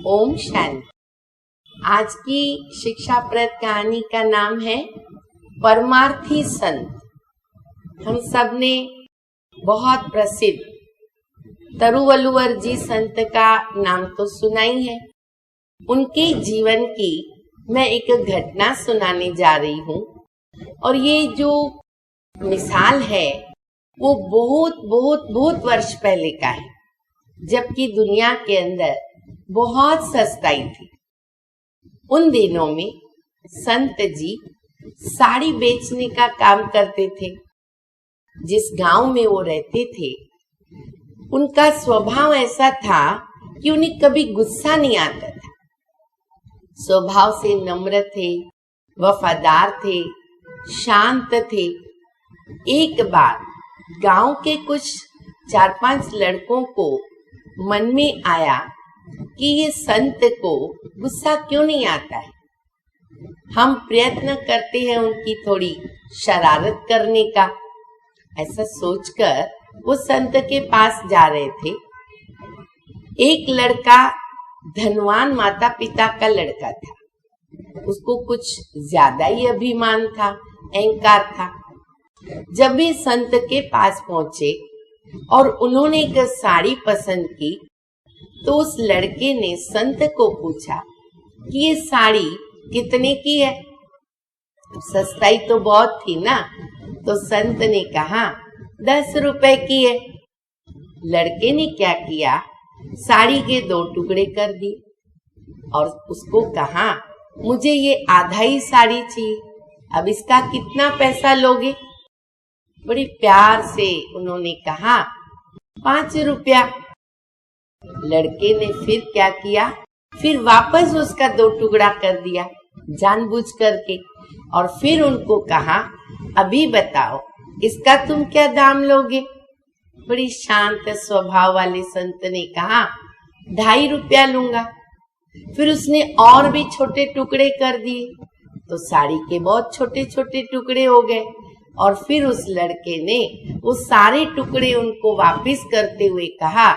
ओम शांति। आज की शिक्षाप्रद कहानी का नाम है परमार्थी संत। हम सब ने बहुत प्रसिद्ध तरुवल्लुवर जी संत का नाम तो सुना ही है। उनके जीवन की मैं एक घटना सुनाने जा रही हूँ और ये जो मिसाल है वो बहुत वर्ष पहले का है, जबकि दुनिया के अंदर बहुत सस्ताई थी। उन दिनों में संत जी साड़ी बेचने का काम करते थे। जिस गांव में वो रहते थे उनका स्वभाव ऐसा था कि उन्हें कभी गुस्सा नहीं आता था। स्वभाव से नम्र थे, वफादार थे, शांत थे। एक बार गांव के कुछ 4-5 लड़कों को मन में आया कि ये संत को गुस्सा क्यों नहीं आता है। हम प्रयत्न करते हैं उनकी थोड़ी शरारत करने का। ऐसा सोचकर वो संत के पास जा रहे थे। एक लड़का धनवान माता पिता का लड़का था। उसको कुछ ज्यादा ही अभिमान था, अहंकार था। जब भी संत के पास पहुंचे और उन्होंने एक साड़ी पसंद की तो उस लड़के ने संत को पूछा कि ये साड़ी कितने की है। सस्ताई तो बहुत थी ना। तो संत ने कहा 10 रुपए की है। लड़के ने क्या किया, साड़ी के 2 टुकड़े कर दिए और उसको कहा मुझे ये आधा ही साड़ी चाहिए, अब इसका कितना पैसा लोगे। बड़ी प्यार से उन्होंने कहा 5 रुपया। लड़के ने फिर क्या किया, फिर वापस उसका 2 टुकड़ा कर दिया जानबूझ करके और फिर उनको कहा अभी बताओ इसका तुम क्या दाम लोगे। बड़ी शांत स्वभाव वाले संत ने कहा 2.5 रुपया लूंगा। फिर उसने और भी छोटे टुकड़े कर दिए तो साड़ी के बहुत छोटे छोटे टुकड़े हो गए और फिर उस लड़के ने वो सारे टुकड़े उनको वापस करते हुए कहा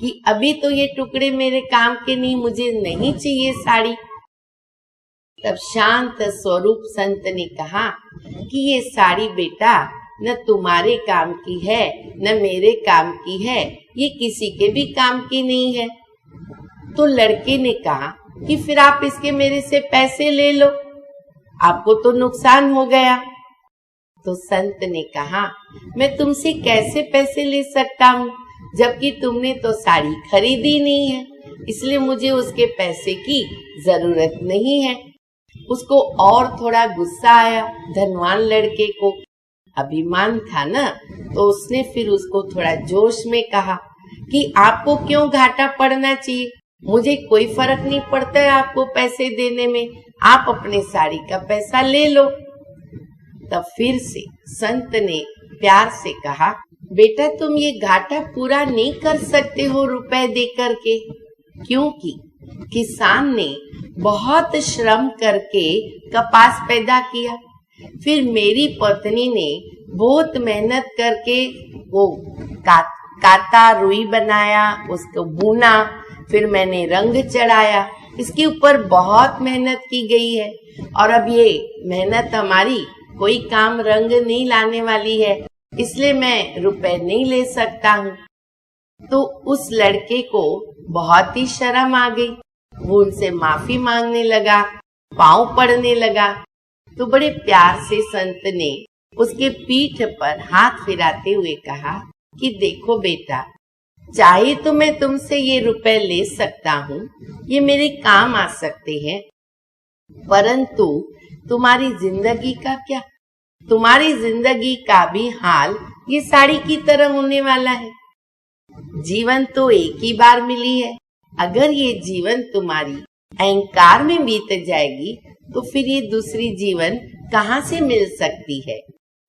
कि अभी तो ये टुकड़े मेरे काम के नहीं, मुझे नहीं चाहिए साड़ी। तब शांत स्वरूप संत ने कहा कि ये साड़ी बेटा न तुम्हारे काम की है न मेरे काम की है, ये किसी के भी काम की नहीं है। तो लड़के ने कहा कि फिर आप इसके मेरे से पैसे ले लो, आपको तो नुकसान हो गया। तो संत ने कहा मैं तुमसे कैसे पैसे ले सकता हूँ, जबकि तुमने तो साड़ी खरीदी नहीं है, इसलिए मुझे उसके पैसे की जरूरत नहीं है। उसको और थोड़ा गुस्सा आया। धनवान लड़के को अभिमान था ना, तो उसने फिर उसको थोड़ा जोश में कहा कि आपको क्यों घाटा पड़ना चाहिए, मुझे कोई फर्क नहीं पड़ता है आपको पैसे देने में, आप अपने साड़ी का पैसा ले लो। तब फिर से संत ने प्यार से कहा बेटा तुम ये घाटा पूरा नहीं कर सकते हो रुपए दे करके, क्योंकि किसान ने बहुत श्रम करके कपास पैदा किया, फिर मेरी पत्नी ने बहुत मेहनत करके वो काता रुई बनाया, उसको बुना, फिर मैंने रंग चढ़ाया, इसके ऊपर बहुत मेहनत की गई है और अब ये मेहनत हमारी कोई काम रंग नहीं लाने वाली है, इसलिए मैं रुपए नहीं ले सकता हूँ। तो उस लड़के को बहुत ही शर्म आ गई। वो उनसे माफी मांगने लगा, पाँव पड़ने लगा। तो बड़े प्यार से संत ने उसके पीठ पर हाथ फिराते हुए कहा कि देखो बेटा, चाहे तो मैं तुमसे ये रुपए ले सकता हूँ, ये मेरे काम आ सकते हैं, परंतु तुम्हारी जिंदगी का क्या, तुम्हारी जिंदगी का भी हाल ये साड़ी की तरह होने वाला है। जीवन तो एक ही बार मिली है, अगर ये जीवन तुम्हारी अहंकार में बीत जाएगी तो फिर ये दूसरी जीवन कहाँ से मिल सकती है।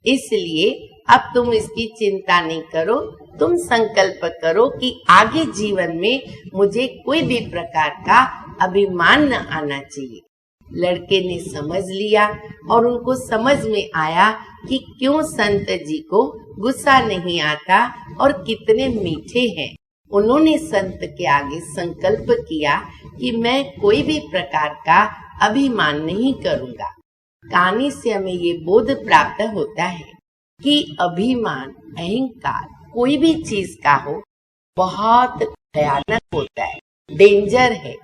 इसलिए अब तुम इसकी चिंता नहीं करो, तुम संकल्प करो कि आगे जीवन में मुझे कोई भी प्रकार का अभिमान न आना चाहिए। लड़के ने समझ लिया और उनको समझ में आया कि क्यों संत जी को गुस्सा नहीं आता और कितने मीठे हैं। उन्होंने संत के आगे संकल्प किया कि मैं कोई भी प्रकार का अभिमान नहीं करूँगा। कहानी से हमें ये बोध प्राप्त होता है कि अभिमान, अहंकार कोई भी चीज का हो बहुत भयानक होता है, डेंजर है,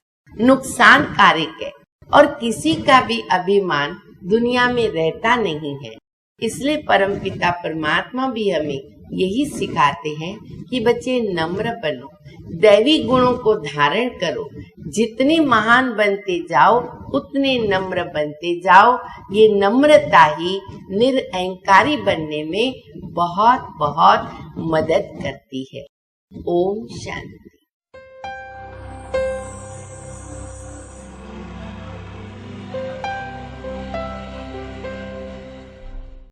नुकसानकारक है और किसी का भी अभिमान दुनिया में रहता नहीं है। इसलिए परमपिता परमात्मा भी हमें यही सिखाते हैं कि बच्चे नम्र बनो, दैवी गुणों को धारण करो। जितने महान बनते जाओ उतने नम्र बनते जाओ। ये नम्रता ही निरअहंकारी बनने में बहुत बहुत मदद करती है। ओम शांति।